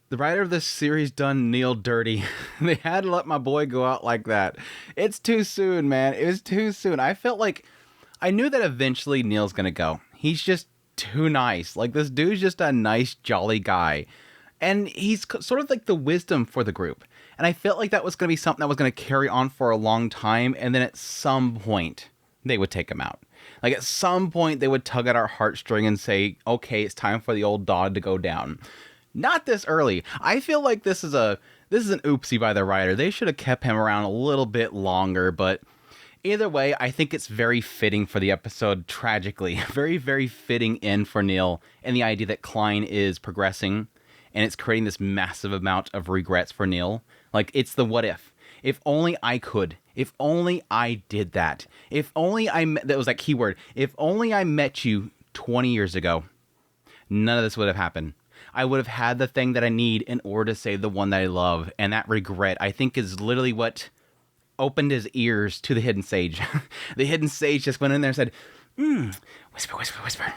The writer of this series done Neil dirty. They had to let my boy go out like that. It's too soon, man. It was too soon. I felt like I knew that eventually Neil's gonna go. He's just too nice. Like, this dude's just a nice, jolly guy. And he's sort of like the wisdom for the group. And I felt like that was going to be something that was going to carry on for a long time. And then at some point, they would take him out. Like, at some point, they would tug at our heartstring and say, okay, it's time for the old dog to go down. Not this early. I feel like this is an oopsie by the writer. They should have kept him around a little bit longer, but either way, I think it's very fitting for the episode, tragically. Very, very fitting in for Neil and the idea that Klein is progressing, and it's creating this massive amount of regrets for Neil. Like, it's the what if. If only I could. If only I did that. If only that was that keyword. If only I met you 20 years ago, none of this would have happened. I would have had the thing that I need in order to save the one that I love. And that regret, I think, is literally what opened his ears to the hidden sage. The hidden sage just went in there and said, whisper, whisper, whisper.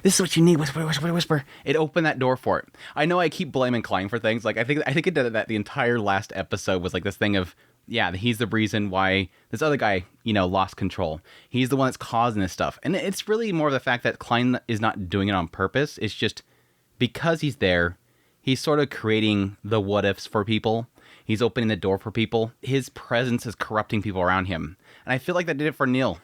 This is what you need. Whisper, whisper, whisper. It opened that door for it. I know I keep blaming Klein for things. Like, I think it did that. The entire last episode was like this thing of, yeah, he's the reason why this other guy, lost control. He's the one that's causing this stuff. And it's really more of the fact that Klein is not doing it on purpose. It's just because he's there, he's sort of creating the what ifs for people. He's opening the door for people. His presence is corrupting people around him. And I feel like that did it for Neil.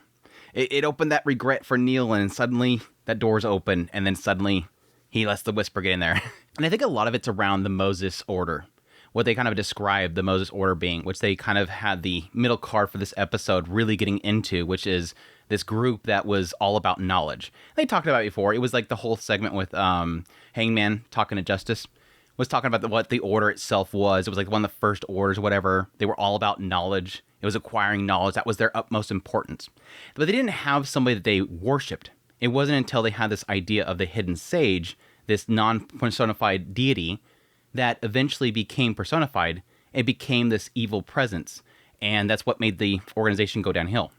It opened that regret for Neil, and suddenly that door's open, and then suddenly he lets the whisper get in there. And I think a lot of it's around the Moses Order, what they kind of described the Moses Order being, which they kind of had the middle card for this episode really getting into, which is this group that was all about knowledge. They talked about it before. It was like the whole segment with Hangman talking to Justice, was talking about what the order itself was. It was like one of the first orders, whatever. They were all about knowledge. It was acquiring knowledge. That was their utmost importance. But they didn't have somebody that they worshipped. It wasn't until they had this idea of the hidden sage, this non-personified deity, that eventually became personified. It became this evil presence. And that's what made the organization go downhill.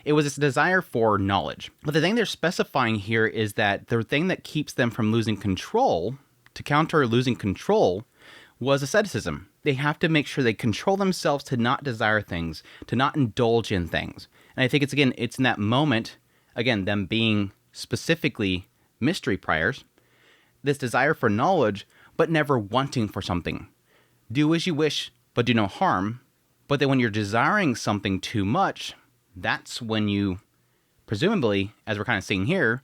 It was this desire for knowledge. But the thing they're specifying here is that the thing that keeps them from losing control, to counter losing control, was asceticism. They have to make sure they control themselves to not desire things, to not indulge in things. And I think it's in that moment, again, them being specifically mystery priors, this desire for knowledge, but never wanting for something. Do as you wish, but do no harm. But then when you're desiring something too much, that's when you, presumably, as we're kind of seeing here,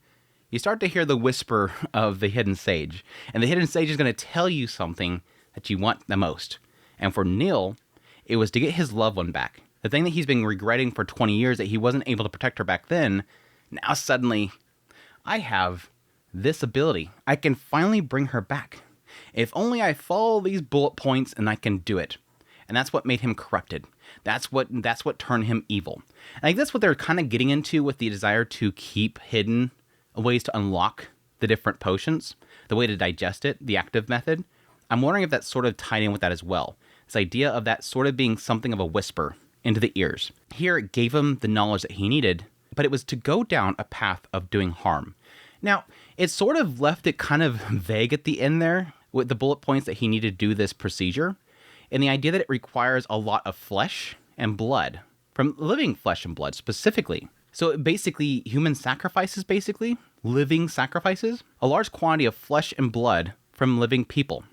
you start to hear the whisper of the hidden sage. And the hidden sage is going to tell you something that you want the most. And for Neil, it was to get his loved one back. The thing that he's been regretting for 20 years, that he wasn't able to protect her back then, now suddenly, I have this ability. I can finally bring her back. If only I follow these bullet points, and I can do it. And that's what made him corrupted. That's what turned him evil. And I think that's what they're kind of getting into with the desire to keep hidden ways to unlock the different potions, the way to digest it, the active method. I'm wondering if that's sort of tied in with that as well. This idea of that sort of being something of a whisper into the ears. Here, it gave him the knowledge that he needed, but it was to go down a path of doing harm. Now, it sort of left it kind of vague at the end there, with the bullet points that he needed to do this procedure, and the idea that it requires a lot of flesh and blood, from living flesh and blood specifically. So basically, human sacrifices, living sacrifices, a large quantity of flesh and blood from living people.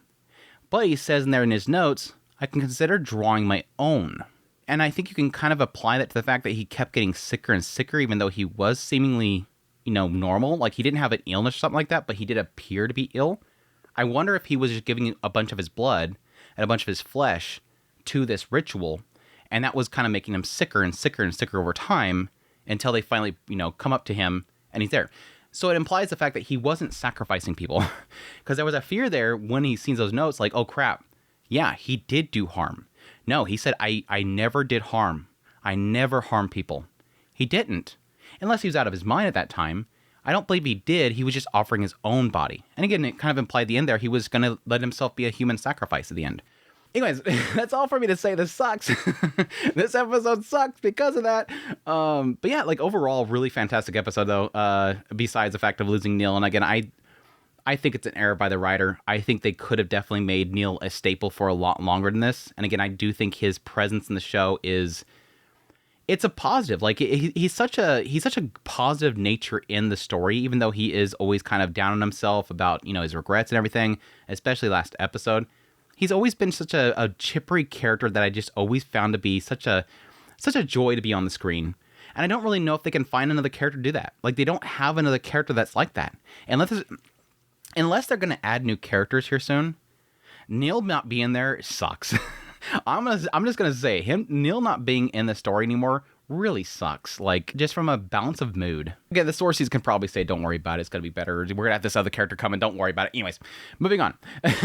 But he says in there in his notes, I can consider drawing my own. And I think you can kind of apply that to the fact that he kept getting sicker and sicker, even though he was seemingly, normal. Like, he didn't have an illness or something like that, but he did appear to be ill. I wonder if he was just giving a bunch of his blood and a bunch of his flesh to this ritual, and that was kind of making him sicker and sicker and sicker over time until they finally, come up to him and he's there. So it implies the fact that he wasn't sacrificing people, because there was a fear there when he sees those notes, like, oh crap, yeah, he did do harm. No, he said, I never did harm. I never harmed people. He didn't. Unless he was out of his mind at that time. I don't believe he did. He was just offering his own body. And again, it kind of implied at the end there, he was going to let himself be a human sacrifice at the end. Anyways, that's all for me to say. This sucks. This episode sucks because of that. But yeah, like, overall, really fantastic episode, though, besides the fact of losing Neil. And again, I I think it's an error by the writer. I think they could have definitely made Neil a staple for a lot longer than this. And again, I do think his presence in the show it's a positive. Like he's such a positive nature in the story, even though he is always kind of down on himself about, his regrets and everything, especially last episode. He's always been such a chippery character that I just always found to be such a joy to be on the screen. And I don't really know if they can find another character to do that. Like, they don't have another character that's like that. Unless they're going to add new characters here soon, Neil not being there sucks. I'm just going to say, Neil not being in the story anymore really sucks. Like, just from a balance of mood. Again, the sources can probably say, don't worry about it. It's going to be better. We're going to have this other character come and don't worry about it. Anyways, moving on.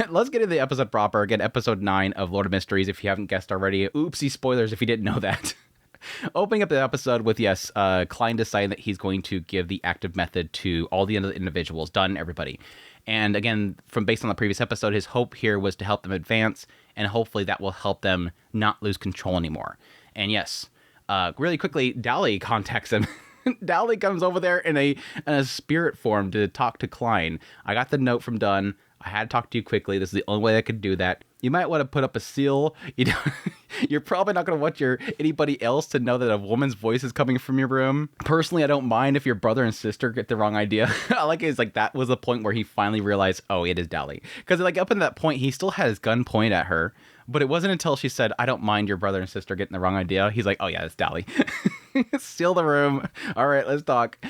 Let's get into the episode proper. Again, episode 9 of Lord of Mysteries, if you haven't guessed already. Oopsie spoilers if you didn't know that. Opening up the episode with, Klein deciding that he's going to give the active method to all the other individuals, done everybody. And again, based on the previous episode, his hope here was to help them advance, and hopefully that will help them not lose control anymore. And yes, really quickly, Dali contacts him. Dali comes over there in a spirit form to talk to Klein. I got the note from Dunn. I had to talk to you quickly. This is the only way I could do that. You might want to put up a seal. You're probably not going to want anybody else to know that a woman's voice is coming from your room. Personally, I don't mind if your brother and sister get the wrong idea. I like it's like that was the point where he finally realized, oh, it is Dali. Because like up in that point, he still had his gun pointed at her. But it wasn't until she said, I don't mind your brother and sister getting the wrong idea. He's like, oh yeah, it's Dali. Seal the room. All right, let's talk.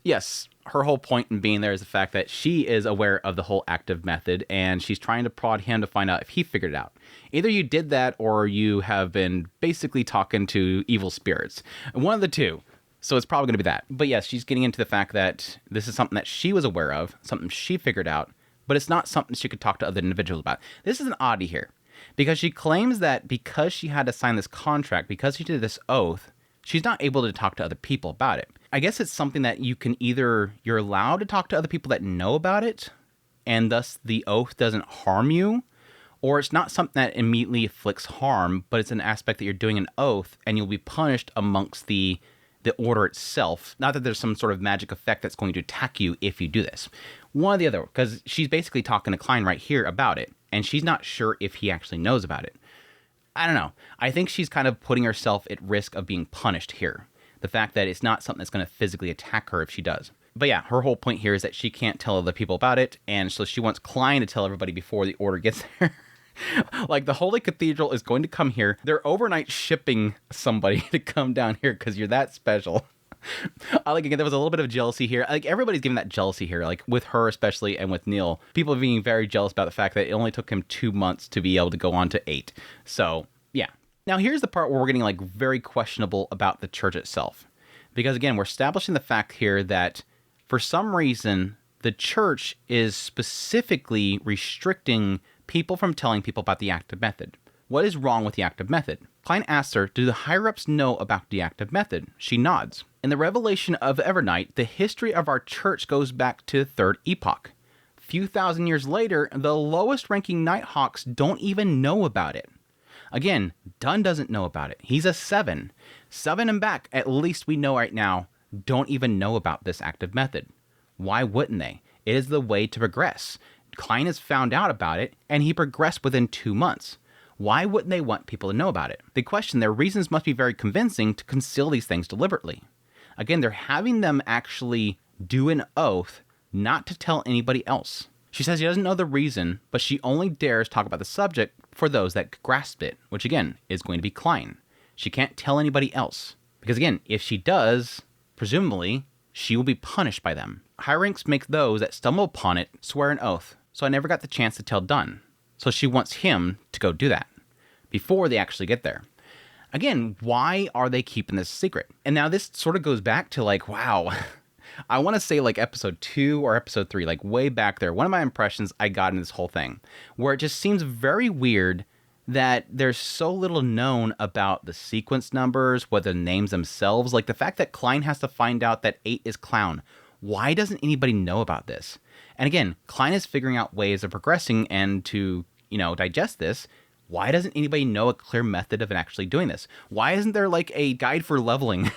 Yes, her whole point in being there is the fact that she is aware of the whole active method, and she's trying to prod him to find out if he figured it out. Either you did that, or you have been basically talking to evil spirits. One of the two. So it's probably going to be that. But yes, she's getting into the fact that this is something that she was aware of, something she figured out, but it's not something she could talk to other individuals about. This is an oddity here, because she claims that because she had to sign this contract, because she did this oath, she's not able to talk to other people about it. I guess it's something that you're allowed to talk to other people that know about it, and thus the oath doesn't harm you, or it's not something that immediately inflicts harm, but it's an aspect that you're doing an oath, and you'll be punished amongst the order itself. Not that there's some sort of magic effect that's going to attack you if you do this. One or the other, because she's basically talking to Klein right here about it, and she's not sure if he actually knows about it. I don't know. I think she's kind of putting herself at risk of being punished here. The fact that it's not something that's going to physically attack her if she does. But yeah, her whole point here is that she can't tell other people about it, and so she wants Klein to tell everybody before the order gets there. Like, the Holy Cathedral is going to come here. They're overnight shipping somebody to come down here because you're that special. Again, there was a little bit of jealousy here. Like, everybody's giving that jealousy here, like with her especially and with Neil. People are being very jealous about the fact that it only took him 2 months to be able to go on to 8. So, yeah. Now, here's the part where we're getting like very questionable about the church itself. Because again, we're establishing the fact here that for some reason, the church is specifically restricting people from telling people about the active method. What is wrong with the active method? Klein asks her, do the higher-ups know about the active method? She nods. In the revelation of Evernight, the history of our church goes back to the Third Epoch. A few thousand years later, the lowest-ranking Nighthawks don't even know about it. Again, Dunn doesn't know about it. He's a 7. 7 and back, at least we know right now, don't even know about this active method. Why wouldn't they? It is the way to progress. Klein has found out about it, and he progressed within 2 months. Why wouldn't they want people to know about it? They question their reasons must be very convincing to conceal these things deliberately. Again, they're having them actually do an oath not to tell anybody else. She says she doesn't know the reason, but she only dares talk about the subject for those that grasp it, which again is going to be Klein. She can't tell anybody else. Because again, if she does, presumably, she will be punished by them. High ranks make those that stumble upon it swear an oath, so I never got the chance to tell Dunn. So she wants him to go do that before they actually get there. Again, why are they keeping this secret? And now this sort of goes back to like, wow, I want to say like episode 2 or episode 3, like way back there. One of my impressions I got in this whole thing, where it just seems very weird that there's so little known about the sequence numbers, whether the names themselves, like the fact that Klein has to find out that 8 is clown. Why doesn't anybody know about this? And again, Klein is figuring out ways of progressing and to, digest this. Why doesn't anybody know a clear method of actually doing this? Why isn't there like a guide for leveling?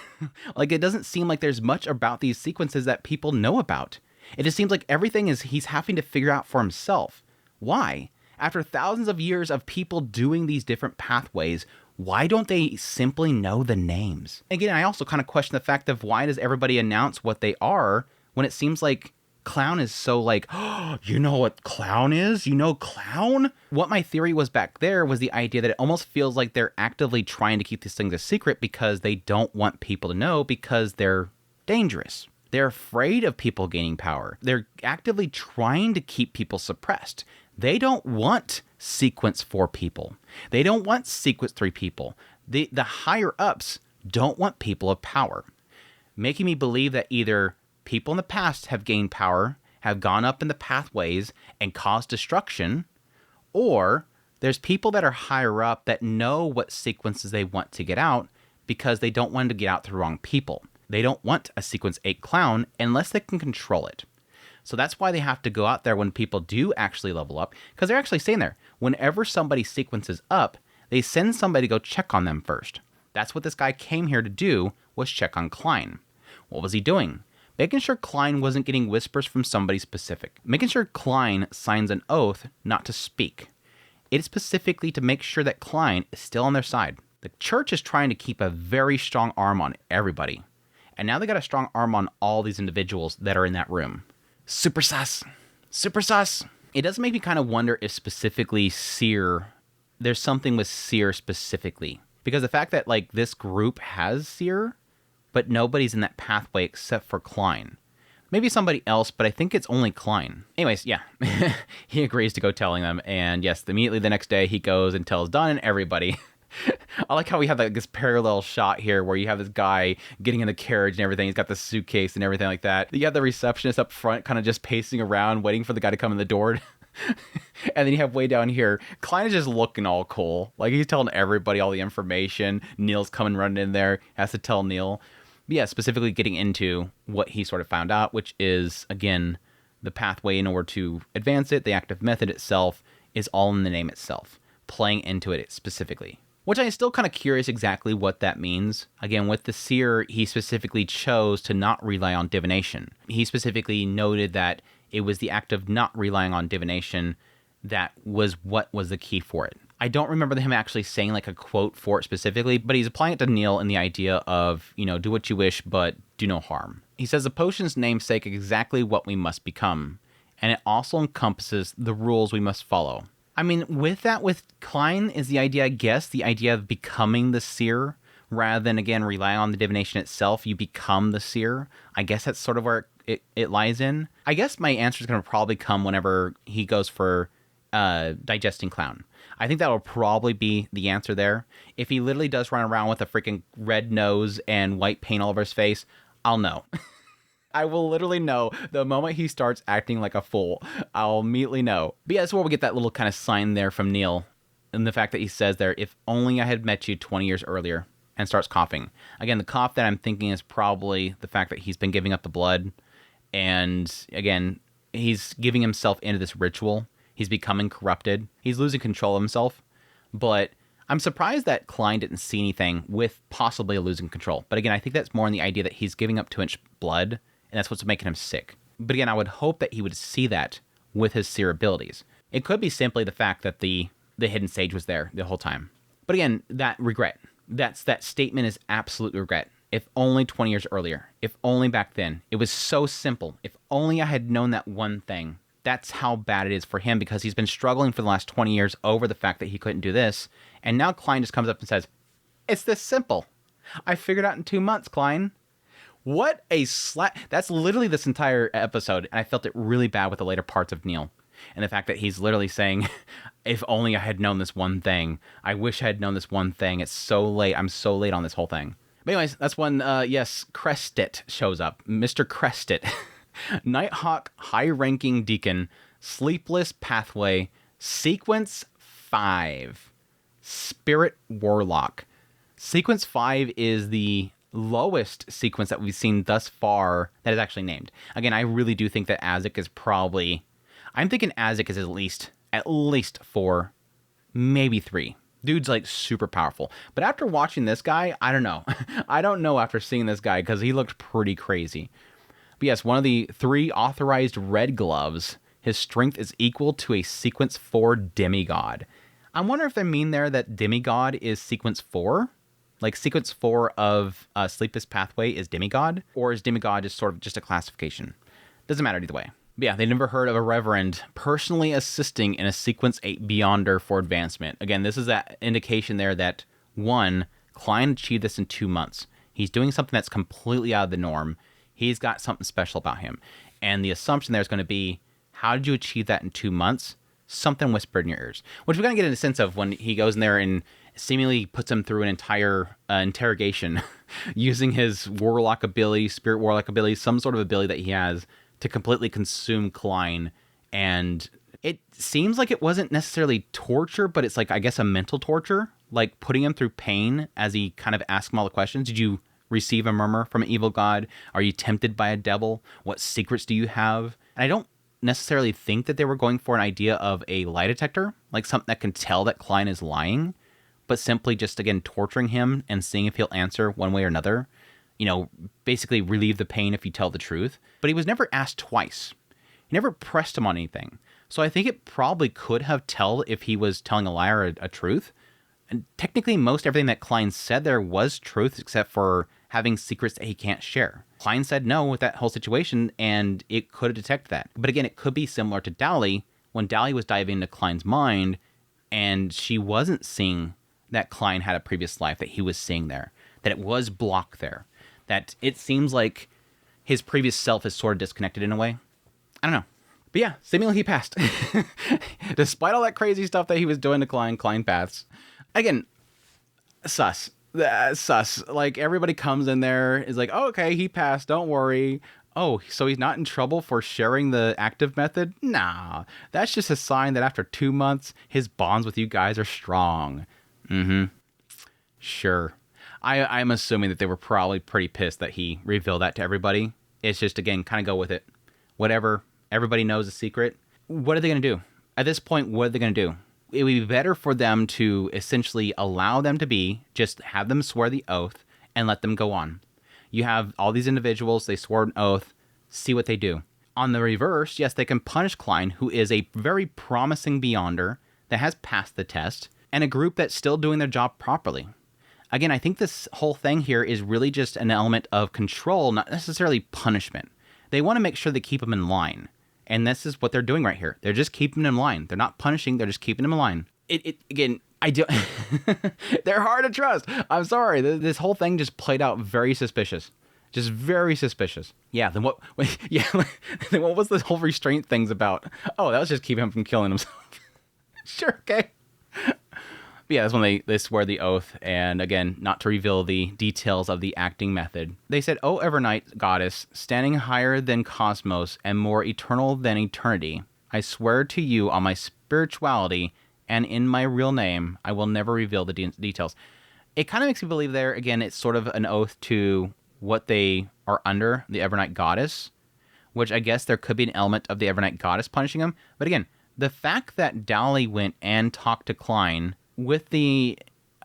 Like, it doesn't seem like there's much about these sequences that people know about. It just seems like everything is he's having to figure out for himself. Why? After thousands of years of people doing these different pathways, why don't they simply know the names? Again, I also kind of question the fact of why does everybody announce what they are when it seems like Clown is so like, oh, you know what Clown is? You know Clown? What my theory was back there was the idea that it almost feels like they're actively trying to keep these things a secret because they don't want people to know because they're dangerous. They're afraid of people gaining power. They're actively trying to keep people suppressed. They don't want sequence 4 people. They don't want sequence 3 people. The higher ups don't want people of power, making me believe that either people in the past have gained power, have gone up in the pathways and caused destruction, or there's people that are higher up that know what sequences they want to get out because they don't want to get out to the wrong people. They don't want a sequence 8 clown unless they can control it. So that's why they have to go out there when people do actually level up, because they're actually saying there, whenever somebody sequences up, they send somebody to go check on them first. That's what this guy came here to do, was check on Klein. What was he doing? Making sure Klein wasn't getting whispers from somebody specific. Making sure Klein signs an oath not to speak. It is specifically to make sure that Klein is still on their side. The church is trying to keep a very strong arm on everybody. And now they got a strong arm on all these individuals that are in that room. Super sus. Super sus. It does make me kind of wonder if specifically Seer, there's something with Seer specifically. Because the fact that like this group has Seer, but nobody's in that pathway except for Klein. Maybe somebody else, but I think it's only Klein. Anyways, yeah. He agrees to go telling them. And yes, immediately the next day he goes and tells Don and everybody. I like how we have like this parallel shot here where you have this guy getting in the carriage and everything. He's got the suitcase and everything like that. You have the receptionist up front kind of just pacing around, waiting for the guy to come in the door. And then you have way down here, Klein is just looking all cool. Like he's telling everybody all the information. Neil's coming running in there, has to tell Neil. But yeah, specifically getting into what he sort of found out, which is, again, the pathway in order to advance it. The active method itself is all in the name itself, playing into it specifically. Which I'm still kind of curious exactly what that means. Again, with the Seer, he specifically chose to not rely on divination. He specifically noted that it was the act of not relying on divination that was what was the key for it. I don't remember him actually saying like a quote for it specifically, but he's applying it to Neil in the idea of, you know, do what you wish, but do no harm. He says the potion's namesake is exactly what we must become, and it also encompasses the rules we must follow. I mean, with that, with Klein is the idea, I guess, the idea of becoming the Seer rather than, again, relying on the divination itself. You become the Seer. I guess that's sort of where it lies in. I guess my answer is going to probably come whenever he goes for digesting Clown. I think that will probably be the answer there. If he literally does run around with a freaking red nose and white paint all over his face, I'll know. I will literally know the moment he starts acting like a fool. I'll immediately know. But yeah, that's where we get that little kind of sign there from Neil. And the fact that he says there, if only I had met you 20 years earlier, and starts coughing. Again, the cough that I'm thinking is probably the fact that he's been giving up the blood. And again, he's giving himself into this ritual. He's becoming corrupted. He's losing control of himself. But I'm surprised that Klein didn't see anything with possibly a losing control. But again, I think that's more in the idea that he's giving up too much blood. And that's what's making him sick. But again, I would hope that he would see that with his Seer abilities. It could be simply the fact that the hidden sage was there the whole time. But again, that regret. That statement is absolute regret. If only 20 years earlier. If only back then. It was so simple. If only I had known that one thing. That's how bad it is for him because he's been struggling for the last 20 years over the fact that he couldn't do this. And now Klein just comes up and says, it's this simple. I figured it out in 2 months, Klein. What a slap. That's literally this entire episode. And I felt it really bad with the later parts of Neil. And the fact that he's literally saying, if only I had known this one thing. I wish I had known this one thing. It's so late. I'm so late on this whole thing. But anyways, that's when, yes, Crestit shows up. Mr. Crestit. Nighthawk, high-ranking deacon, sleepless pathway, sequence 5. Spirit Warlock. Sequence 5 is the lowest sequence that we've seen thus far that is actually named. Again, I really do think that Azek is probably... I'm thinking Azek is at least 4, maybe 3. Dude's like super powerful. But after watching this guy, I don't know. I don't know after seeing this guy because he looked pretty crazy. But yes, one of the 3 authorized red gloves, his strength is equal to a sequence 4 demigod. I wonder if they mean there that demigod is sequence 4? Like sequence 4 of Sleepless Pathway is demigod? Or is demigod just sort of just a classification? Doesn't matter either way. But yeah, they never heard of a reverend personally assisting in a sequence 8 Beyonder for advancement. Again, this is that indication there that, 1, Klein achieved this in 2 months. He's doing something that's completely out of the norm. He's got something special about him. And the assumption there is going to be, how did you achieve that in 2 months? Something whispered in your ears. Which we're going to get a sense of when he goes in there and seemingly puts him through an entire interrogation using his warlock ability, spirit warlock ability, some sort of ability that he has to completely consume Klein. And it seems like it wasn't necessarily torture, but it's like, I guess, a mental torture, like putting him through pain as he kind of asks him all the questions. Did you receive a murmur from an evil god? Are you tempted by a devil? What secrets do you have? And I don't necessarily think that they were going for an idea of a lie detector, like something that can tell that Klein is lying, but simply just, again, torturing him and seeing if he'll answer one way or another. You know, basically relieve the pain if you tell the truth. But he was never asked twice. He never pressed him on anything. So I think it probably could have told if he was telling a lie or a truth. And technically, most everything that Klein said there was truth, except for having secrets that he can't share. Klein said no with that whole situation, and it could have detected that. But again, it could be similar to Dali, when Dali was diving into Klein's mind, and she wasn't seeing that Klein had a previous life that he was seeing there, that it was blocked there, that it seems like his previous self is sort of disconnected in a way. I don't know. But yeah, seemingly he passed. Despite all that crazy stuff that he was doing to Klein passed. Again, sus. Sus. Like, everybody comes in there, is like, oh, okay, he passed, don't worry. Oh, so he's not in trouble for sharing the active method? Nah, that's just a sign that after 2 months, his bonds with you guys are strong. Sure. I'm assuming that they were probably pretty pissed that he revealed that to everybody. It's just, again, kind of go with it. Whatever. Everybody knows the secret. What are they going to do? At this point, what are they going to do? It would be better for them to essentially allow them to be, just have them swear the oath and let them go on. You have all these individuals, they swore an oath, see what they do. On the reverse, yes, they can punish Klein, who is a very promising Beyonder that has passed the test, and a group that's still doing their job properly. Again, I think this whole thing here is really just an element of control, not necessarily punishment. They want to make sure they keep them in line. And this is what they're doing right here. They're just keeping them in line. They're not punishing. They're just keeping them in line. Again, I do. They're hard to trust. I'm sorry. This whole thing just played out very suspicious. Just very suspicious. Yeah. Then what? Yeah. Then what was this whole restraint things about? Oh, that was just keeping him from killing himself. Sure. Okay. But yeah, that's when they swear the oath, and again, not to reveal the details of the acting method. They said, "O Evernight goddess, standing higher than cosmos and more eternal than eternity, I swear to you on my spirituality and in my real name, I will never reveal the details." It kind of makes me believe there, again, it's sort of an oath to what they are under, the Evernight goddess, which I guess there could be an element of the Evernight goddess punishing them. But again, the fact that Dali went and talked to Klein with the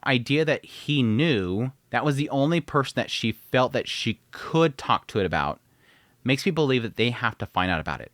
idea that he knew that was the only person that she felt that she could talk to it about, makes me believe that they have to find out about it.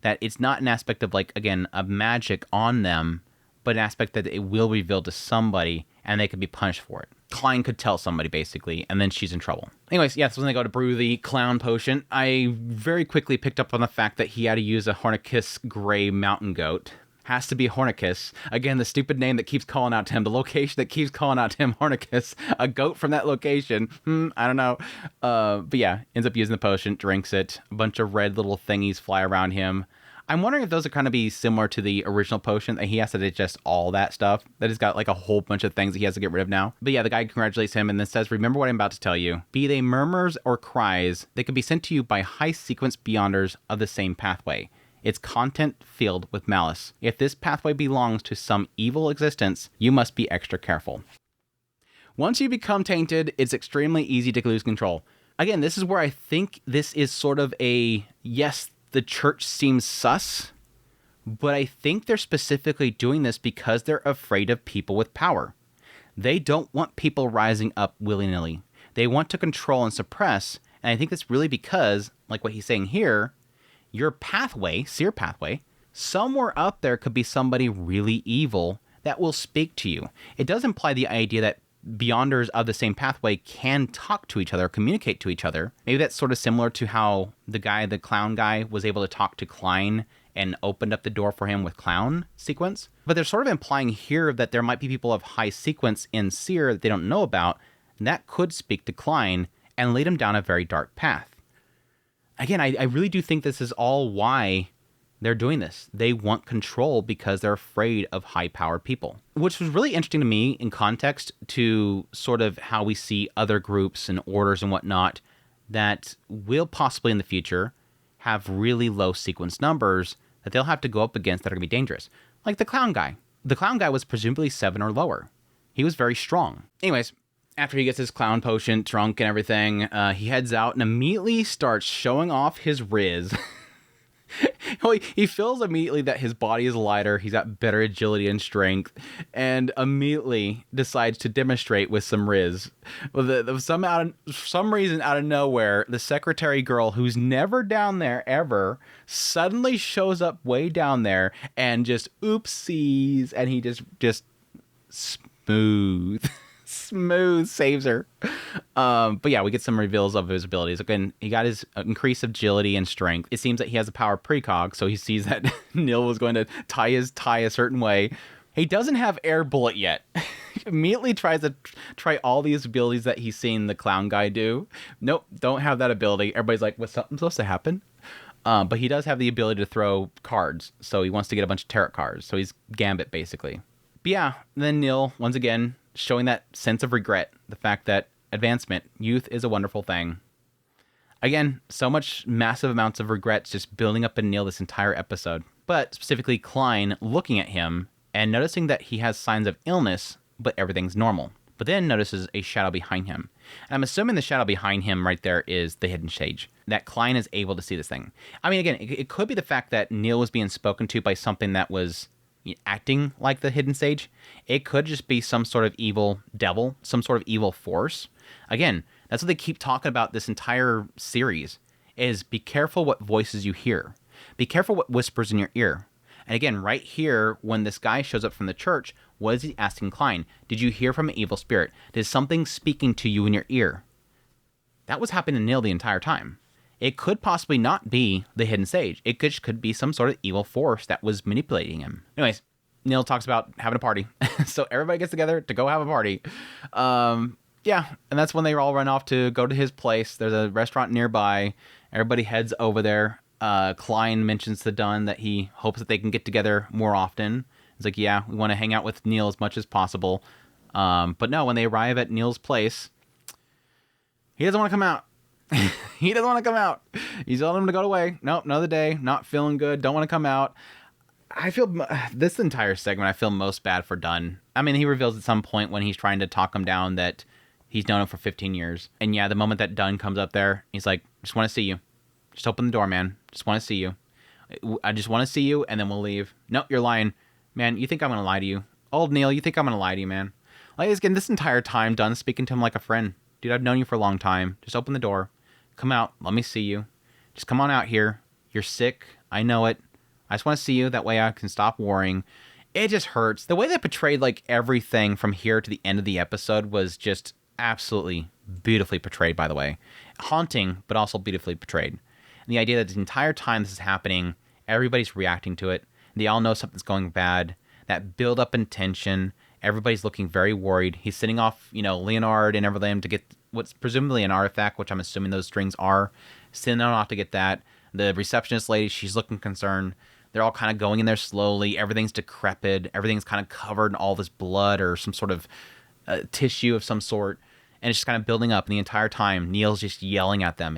That it's not an aspect of, like, again, a magic on them, but an aspect that it will reveal to somebody and they could be punished for it. Klein could tell somebody, basically, and then she's in trouble. Anyways, yeah, so when they go to brew the clown potion, I very quickly picked up on the fact that he had to use a Hornicus gray mountain goat. Has to be Hornicus. Again, the stupid name that keeps calling out to him. The location that keeps calling out to him, Hornicus. A goat from that location. I don't know. But yeah, ends up using the potion, drinks it. A bunch of red little thingies fly around him. I'm wondering if those are kind of be similar to the original potion, that he has to digest all that stuff. That has got like a whole bunch of things that he has to get rid of now. But yeah, the guy congratulates him and then says, "Remember what I'm about to tell you. Be they murmurs or cries, they can be sent to you by high sequence Beyonders of the same pathway. Its content filled with malice. If this pathway belongs to some evil existence, you must be extra careful." Once you become tainted, it's extremely easy to lose control. Again, this is where I think this is sort of a, yes, the church seems sus, but I think they're specifically doing this because they're afraid of people with power. They don't want people rising up willy-nilly. They want to control and suppress, And I think that's really because, like what he's saying here, your pathway, seer pathway, somewhere out there could be somebody really evil that will speak to you. It does imply the idea that beyonders of the same pathway can talk to each other, communicate to each other. Maybe that's sort of similar to how the clown guy, was able to talk to Klein and opened up the door for him with clown sequence. But they're sort of implying here that there might be people of high sequence in seer that they don't know about, and that could speak to Klein and lead him down a very dark path. Again, I really do think this is all why they're doing this. They want control because they're afraid of high-powered people, which was really interesting to me in context to sort of how we see other groups and orders and whatnot that will possibly in the future have really low sequence numbers that they'll have to go up against that are going to be dangerous. Like the clown guy. The clown guy was presumably 7 or lower. He was very strong. Anyways, after he gets his clown potion drunk and everything, he heads out and immediately starts showing off his riz. He feels immediately that his body is lighter, he's got better agility and strength, and immediately decides to demonstrate with some riz. Well, some reason out of nowhere, the secretary girl, who's never down there ever, suddenly shows up way down there and just oopsies, and he just smooth saves her. But yeah, we get some reveals of his abilities. Again, he got his increased agility and strength. It seems that he has a power precog, so he sees that Neil was going to tie his tie a certain way. He doesn't have air bullet yet. He immediately tries to try all these abilities that he's seen the clown guy do. Nope, don't have that ability. Everybody's like, what's something supposed to happen? But he does have the ability to throw cards, so he wants to get a bunch of tarot cards. So he's Gambit, basically. But yeah, then Neil, once again, showing that sense of regret, the fact that advancement, youth is a wonderful thing. Again, so much massive amounts of regrets just building up in Neil this entire episode. But specifically Klein looking at him and noticing that he has signs of illness, but everything's normal. But then notices a shadow behind him. And I'm assuming the shadow behind him right there is the hidden sage. That Klein is able to see this thing. I mean, again, it could be the fact that Neil was being spoken to by something that was acting like the hidden sage. It could just be some sort of evil devil, some sort of evil force. Again, that's what they keep talking about this entire series, is be careful what voices you hear. Be careful what whispers in your ear. And again, right here, when this guy shows up from the church, what is he asking Klein? Did you hear from an evil spirit? Did something speaking to you in your ear? That was happening to Neil the entire time. It could possibly not be the hidden sage. It could be some sort of evil force that was manipulating him. Anyways, Neil talks about having a party. So everybody gets together to go have a party. Yeah, and that's when they all run off to go to his place. There's a restaurant nearby. Everybody heads over there. Klein mentions to Dunn that he hopes that they can get together more often. He's like, yeah, we want to hang out with Neil as much as possible. But no, when they arrive at Neil's place, he doesn't want to come out. He doesn't want to come out. He's telling him to go away. Nope, another day. Not feeling good. Don't want to come out. I feel this entire segment, I feel most bad for Dunn. I mean, he reveals at some point when he's trying to talk him down that he's known him for 15 years. And yeah, the moment that Dunn comes up there, he's like, just want to see you. Just open the door, man. Just want to see you. I just want to see you, and then we'll leave. Nope, you're lying. Man, you think I'm going to lie to you? Old Neil, you think I'm going to lie to you, man? Like, again, this entire time, Dunn's speaking to him like a friend. Dude, I've known you for a long time. Just open the door. Come out. Let me see you. Just come on out here. You're sick. I know it. I just want to see you. That way I can stop worrying. It just hurts. The way they portrayed like everything from here to the end of the episode was just absolutely beautifully portrayed, by the way. Haunting, but also beautifully portrayed. And the idea that the entire time this is happening, everybody's reacting to it. They all know something's going bad. That build up in tension. Everybody's looking very worried. He's sending off, Leonard and everything to get what's presumably an artifact, which I'm assuming those strings are. Sending them off to get that. The receptionist lady, she's looking concerned. They're all kind of going in there slowly. Everything's decrepit. Everything's kind of covered in all this blood or some sort of tissue of some sort. And it's just kind of building up. And the entire time, Neil's just yelling at them.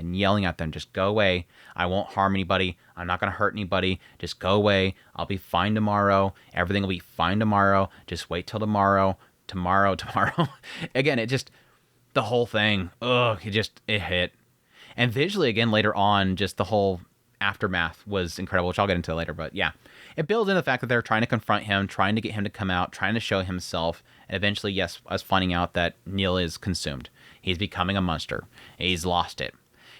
Just go away. I won't harm anybody. I'm not going to hurt anybody. Just go away. I'll be fine tomorrow. Everything will be fine tomorrow. Just wait till tomorrow. Tomorrow. Again, it just, the whole thing, it hit. And visually, again, later on, just the whole aftermath was incredible, which I'll get into later. But yeah, it builds in the fact that they're trying to confront him, trying to get him to come out, trying to show himself. And eventually, yes, us finding out that Neil is consumed. He's becoming a monster. He's lost it.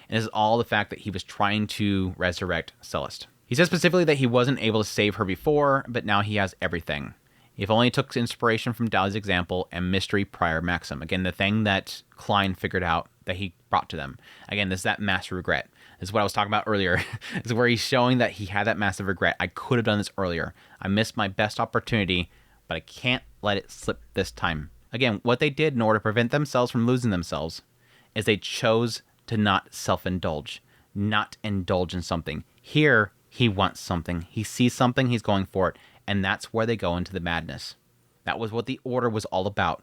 And this is all the fact that he was trying to resurrect Celeste. He says specifically that he wasn't able to save her before, but now he has everything. If only took inspiration from Dali's example and mystery prior maxim. Again, the thing that Klein figured out that he brought to them. Again, this is that massive regret. This is what I was talking about earlier. This is where he's showing that he had that massive regret. I could have done this earlier. I missed my best opportunity, but I can't let it slip this time. Again, what they did in order to prevent themselves from losing themselves is they chose to not self-indulge, not indulge in something. Here, he wants something. He sees something, he's going for it, and that's where they go into the madness. That was what the order was all about.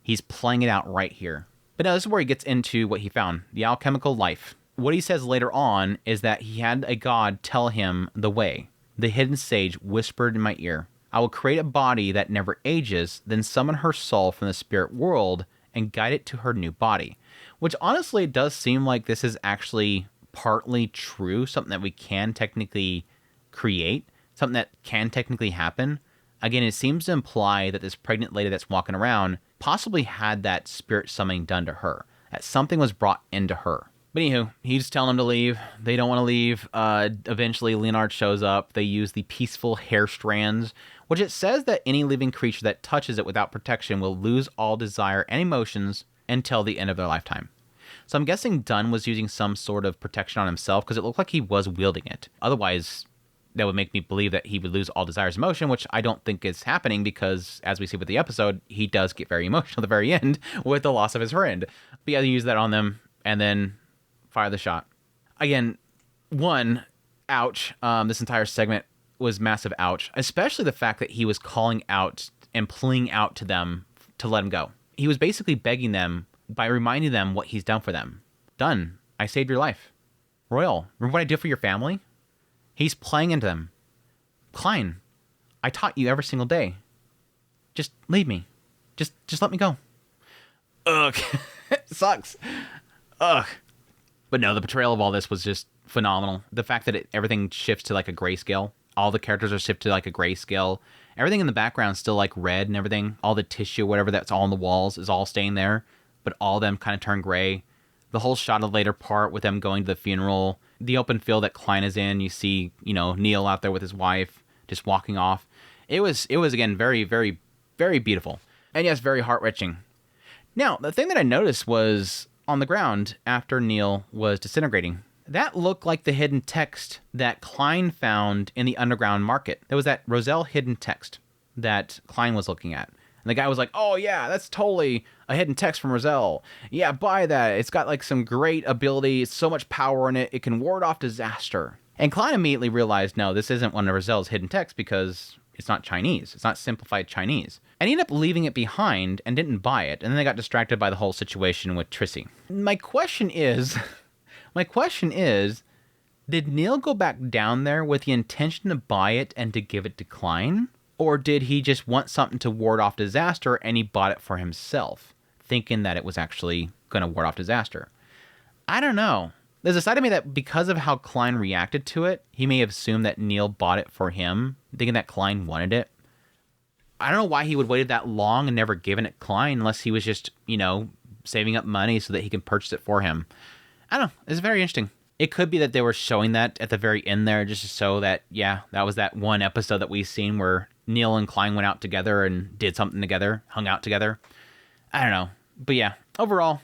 He's playing it out right here. But now this is where he gets into what he found, the alchemical life. What he says later on is that he had a god tell him the way. The hidden sage whispered in my ear, I will create a body that never ages, then summon her soul from the spirit world and guide it to her new body. Which honestly does seem like this is actually partly true, something that we can technically create, something that can technically happen. Again, it seems to imply that this pregnant lady that's walking around possibly had that spirit summoning done to her, that something was brought into her. But anywho, he's telling them to leave. They don't want to leave. Eventually, Leonard shows up. They use the peaceful hair strands, which it says that any living creature that touches it without protection will lose all desire and emotions until the end of their lifetime. So I'm guessing Dunn was using some sort of protection on himself because it looked like he was wielding it. Otherwise, that would make me believe that he would lose all desires and emotion, which I don't think is happening because, as we see with the episode, he does get very emotional at the very end with the loss of his friend. But yeah, he used that on them and then fire the shot. Again, one, ouch. This entire segment was massive ouch, especially the fact that he was calling out and pleading out to them to let him go. He was basically begging them by reminding them what he's done for them. Done. I saved your life. Royal, remember what I did for your family? He's playing into them. Klein, I taught you every single day. Just leave me. Just let me go. Ugh. It sucks. Ugh. But no, the portrayal of all this was just phenomenal. The fact that everything shifts to like a grayscale. All the characters are shifted to like a grayscale. Everything in the background is still like red and everything. All the tissue, whatever that's all on the walls is all staying there. But all of them kind of turn gray. The whole shot of the later part with them going to the funeral. The open field that Klein is in. You see, Neil out there with his wife just walking off. It was again, very, very, very beautiful. And yes, very heart-wrenching. Now, the thing that I noticed was on the ground after Neil was disintegrating. That looked like the hidden text that Klein found in the underground market. There was that Roselle hidden text that Klein was looking at. And the guy was like, oh yeah, that's totally a hidden text from Roselle. Yeah, buy that. It's got like some great ability. It's so much power in it. It can ward off disaster. And Klein immediately realized, no, this isn't one of Roselle's hidden texts because it's not Chinese. It's not simplified Chinese. And he ended up leaving it behind and didn't buy it. And then they got distracted by the whole situation with Trissy. My question is, did Neil go back down there with the intention to buy it and to give it to Klein? Or did he just want something to ward off disaster and he bought it for himself, thinking that it was actually going to ward off disaster? I don't know. There's a side of me that because of how Klein reacted to it, he may have assumed that Neil bought it for him, thinking that Klein wanted it. I don't know why he would waited that long and never given it Klein unless he was just, saving up money so that he can purchase it for him. I don't know. It's very interesting. It could be that they were showing that at the very end there just to show that, yeah, that was that one episode that we've seen where Neil and Klein went out together and did something together, hung out together. I don't know. But yeah, overall,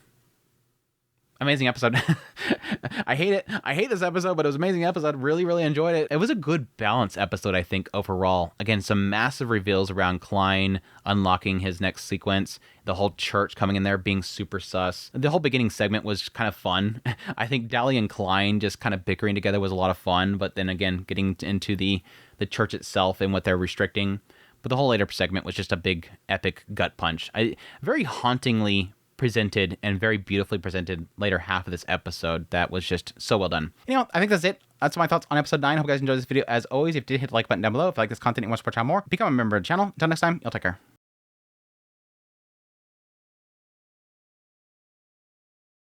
amazing episode. I hate it. I hate this episode, but it was an amazing episode. Really, really enjoyed it. It was a good balanced episode, I think, overall. Again, some massive reveals around Klein unlocking his next sequence. The whole church coming in there being super sus. The whole beginning segment was kind of fun. I think Dali and Klein just kind of bickering together was a lot of fun. But then again, getting into the church itself and what they're restricting. But the whole later segment was just a big, epic gut punch. Very hauntingly presented and very beautifully presented later half of this episode that was just so well done. I think that's it. That's my thoughts on episode 9. Hope you guys enjoyed this video. As always, if you did, hit the like button down below. If you like this content and want to support the channel more, become a member of the channel. Until next time, y'all take care.